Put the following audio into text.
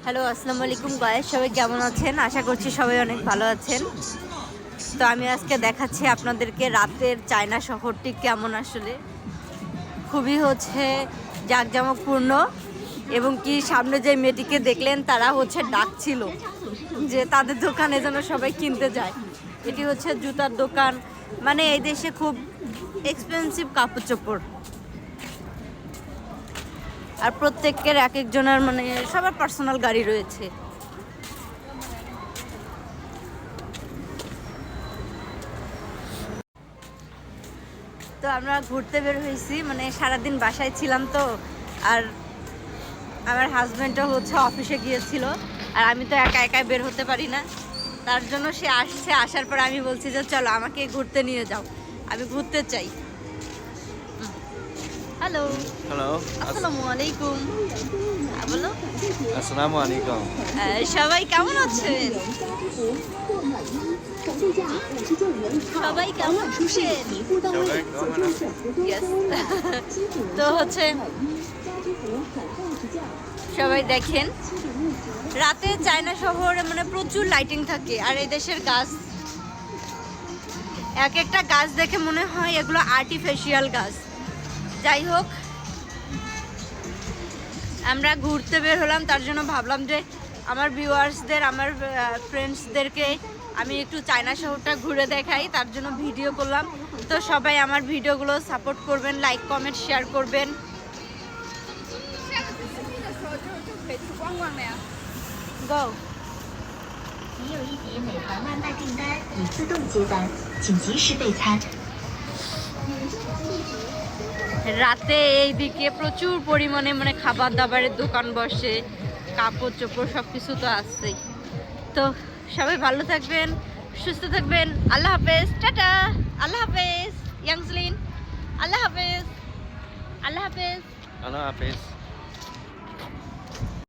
Hello, আসসালামু আলাইকুম guys, সবাই কেমন আছেন? আশা করছি সবাই অনেক ভালো আছেন। তো আমি আজকে দেখাচ্ছি আপনাদেরকে রাতের চায়না শহরটি কেমন। আসলে খুবই জাঁকজমকপূর্ণ, এবং কি সামনে যে মেয়েটিকে দেখলেন তারা ডাকছিল যে তাদের দোকানে যেন সবাই কিনতে যায়। এটি জুতার দোকান, মানে এই দেশে খুব এক্সপেন্সিভ কাপড় চোপড়। আর প্রত্যেকের এক একজনের মানে সবার পার্সোনাল গাড়ি রয়েছে। তো আমরা ঘুরতে বের হয়েছি, মানে সারাদিন বাসায় ছিলাম তো। আর আমার হাজব্যান্ডও অফিসে গিয়েছিল, আর আমি তো একা একা বের হতে পারি না। তার জন্য সে আসছে, আসার পর আমি বলছি যে চলো আমাকে ঘুরতে নিয়ে যাও, আমি ঘুরতে চাই। হ্যালো হ্যালো, আসসালামু আলাইকুম। বলো। আসসালামু আলাইকুম। সবাই কেমন আছেন? সবাই কেমন আছেন? Yes. তো সবাই দেখেন, রাতে চায়না শহরে মানে প্রচুর লাইটিং থাকে। আর এই দেশের গাছ, এক একটা গাছ দেখে মনে হয় এগুলো আর্টিফিশিয়াল গাছ। যাই হোক, আমরা ঘুরতে বের হলাম, তার জন্য ভাবলাম যে আমার ভিউয়ার্সদের, আমার ফ্রেন্ডসদেরকে আমি একটু চায়না শহরটা ঘুরে দেখাই, তার জন্য ভিডিও করলাম। তো সবাই আমার ভিডিওগুলো সাপোর্ট করবেন, লাইক কমেন্ট শেয়ার করবেন। Go. 你有一笔美团外卖订单已自动接单，请及时备餐。 রাতে এইদিকে প্রচুর পরিমাণে মানে খাবার দাবারের দোকান বসে, কাপড় চোপড় সব কিছু তো আছেই। তো সবাই ভালো থাকবেন, সুস্থ থাকবেন। আল্লাহ হাফেজ, টাটা। আল্লাহ হাফেজ ইয়াংসলিন, আল্লাহ হাফেজ, আল্লাহ হাফেজ। আল্লাহ হাফেজ।